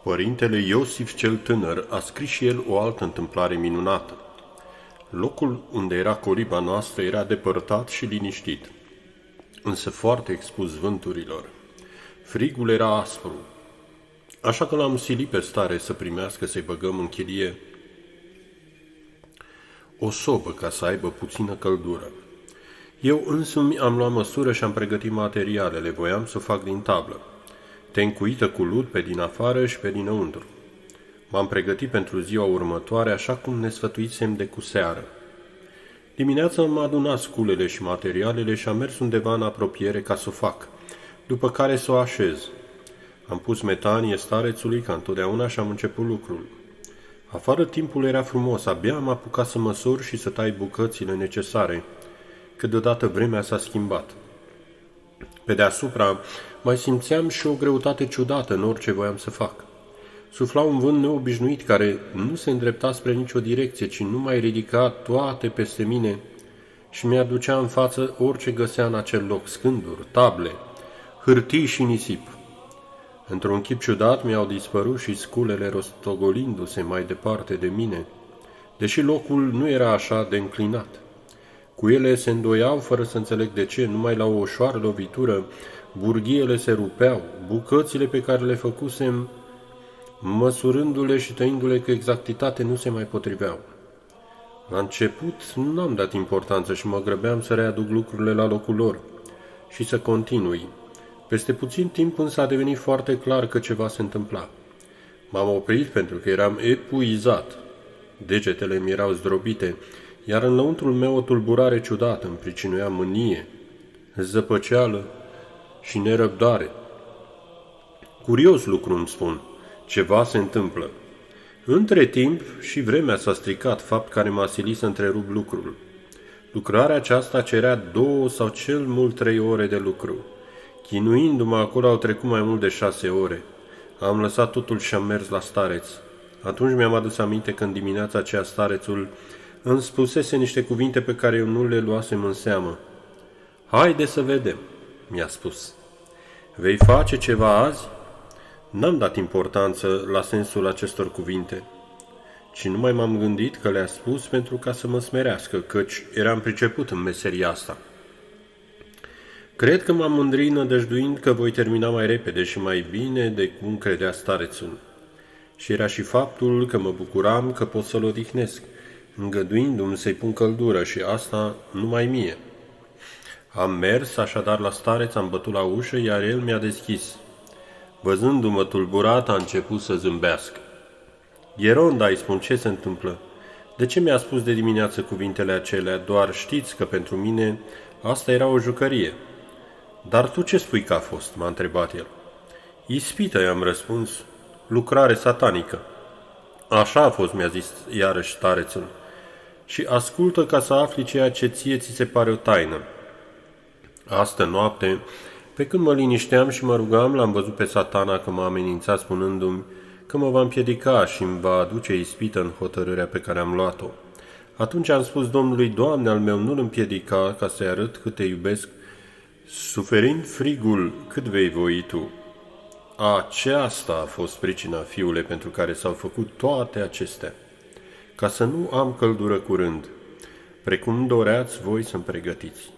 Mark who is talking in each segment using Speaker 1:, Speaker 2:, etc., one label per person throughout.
Speaker 1: Părintele Iosif cel Tânăr a scris și el o altă întâmplare minunată. Locul unde era coliba noastră era depărtat și liniștit, însă foarte expus vânturilor. Frigul era aspru, așa că l-am silit pe stare să primească să-i băgăm în chirie o sobă ca să aibă puțină căldură. Eu însumi am luat măsură și am pregătit materialele, voiam să o fac din tablă, tencuită cu lut pe din afară și pe dinăuntru. M-am pregătit pentru ziua următoare, așa cum ne sfătuisem de cuseară. Dimineața am adunat sculele și materialele și am mers undeva în apropiere ca să o fac, după care să o așez. Am pus metanie starețului ca întotdeauna și am început lucrul. Afară timpul era frumos, abia am apucat să măsor și să tai bucățile necesare, că deodată vremea s-a schimbat. Pe deasupra mai simțeam și o greutate ciudată în orice voiam să fac. Sufla un vânt neobișnuit care nu se îndrepta spre nicio direcție, ci nu mai ridica toate peste mine și mi-aducea în față orice găsea în acel loc, scânduri, table, hârtii și nisip. Într-un chip ciudat mi-au dispărut și sculele rostogolindu-se mai departe de mine, deși locul nu era așa de înclinat. Cu ele se îndoiau, fără să înțeleg de ce, numai la o ușoară lovitură, burghiele se rupeau, bucățile pe care le făcusem, măsurându-le și tăindu-le cu exactitate, nu se mai potriveau. La început nu am dat importanță și mă grăbeam să readuc lucrurile la locul lor și să continui. Peste puțin timp însă a devenit foarte clar că ceva se întâmpla. M-am oprit pentru că eram epuizat. Degetele mi erau zdrobite, iar în lăuntrul meu o tulburare ciudată îmi pricinuia mânie, zăpăceală și nerăbdare. Curios lucru îmi spun, ceva se întâmplă. Între timp și vremea s-a stricat, fapt care m-a silit să întrerup lucrul. Lucrarea aceasta cerea 2 sau cel mult 3 ore de lucru. Chinuindu-mă acolo au trecut mai mult de 6 ore. Am lăsat totul și am mers la stareț. Atunci mi-am adus aminte că în dimineața aceea starețul îmi spusese niște cuvinte pe care eu nu le luasem în seamă. Haide să vedem, mi-a spus. Vei face ceva azi? N-am dat importanță la sensul acestor cuvinte, ci numai m-am gândit că le-a spus pentru ca să mă smerească, căci eram priceput în meseria asta. Cred că m-am mândrit nădăjduind că voi termina mai repede și mai bine de cum credea starețul. Și era și faptul că mă bucuram că pot să-l odihnesc, îngăduindu-mi să-i pun căldură și asta numai mie. Am mers așadar la stareț, am bătut la ușă, iar el mi-a deschis. Văzându-mă tulburat, a început să zâmbească. Gheronda, îi spun, ce se întâmplă? De ce mi-a spus de dimineață cuvintele acelea? Doar știți că pentru mine asta era o jucărie. Dar tu ce spui că a fost? M-a întrebat el. Ispită, i-am răspuns, lucrare satanică. Așa a fost, mi-a zis iarăși starețul. Și ascultă ca să afli ceea ce ție ți se pare o taină. Astă noapte, pe când mă linișteam și mă rugam, l-am văzut pe Satana că mă amenința spunându-mi că mă va împiedica și îmi va aduce ispită în hotărârea pe care am luat-o. Atunci am spus Domnului, Doamne al meu, nu-l împiedica ca să-i arăt cât te iubesc, suferind frigul cât vei voi tu. Aceasta a fost pricina, fiule, pentru care s-au făcut toate acestea, ca să nu am căldură curând, precum doreați voi să-mi pregătiți.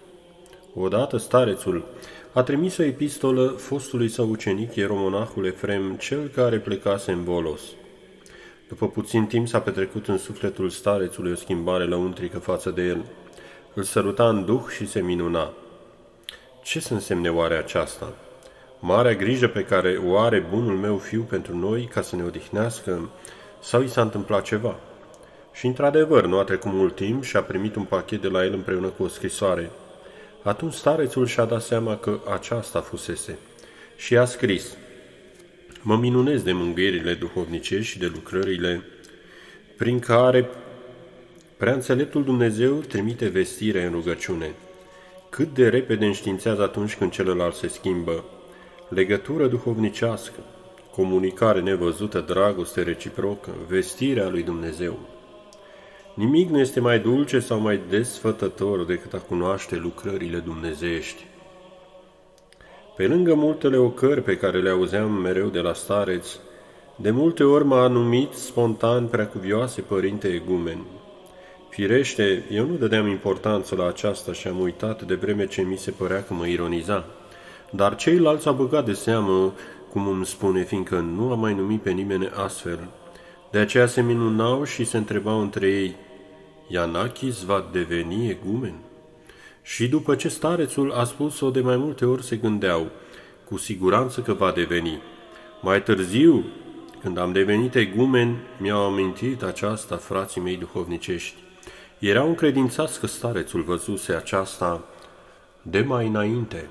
Speaker 1: Odată starețul a trimis o epistolă fostului său ucenic, ieromonahul Efrem, cel care plecase în Volos. După puțin timp s-a petrecut în sufletul starețului o schimbare lăuntrică față de el. Îl săruta în duh și se minuna. Ce să însemne oare aceasta? Marea grijă pe care o are bunul meu fiu pentru noi ca să ne odihnească, sau i s-a întâmplat ceva? Și într-adevăr, nu a trecut mult timp și a primit un pachet de la el împreună cu o scrisoare. Atunci starețul și-a dat seama că aceasta fusese și a scris: Mă minunez de mângâierile duhovnicești și de lucrările prin care preaînțeleptul Dumnezeu trimite vestire în rugăciune. Cât de repede înștiințează atunci când celălalt se schimbă. Legătură duhovnicească, comunicare nevăzută, dragoste reciprocă, vestirea lui Dumnezeu. Nimic nu este mai dulce sau mai desfătător decât a cunoaște lucrările dumnezeiești. Pe lângă multele ocări pe care le auzeam mereu de la stareț, De multe ori m-a numit spontan preacuvioase părinte egumen. Firește, eu nu dădeam importanță la aceasta și am uitat de vreme ce mi se părea că mă ironiza. Dar ceilalți au băgat de seamă, cum îmi spune, fiindcă nu am mai numit pe nimeni astfel. De aceea se minunau și se întrebau între ei, Ianachis va deveni egumen? Și după ce starețul a spus-o de mai multe ori se gândeau, cu siguranță că va deveni. Mai târziu, când am devenit egumen, mi-au amintit aceasta frații mei duhovnicești. Erau încredințați că starețul văzuse aceasta de mai înainte.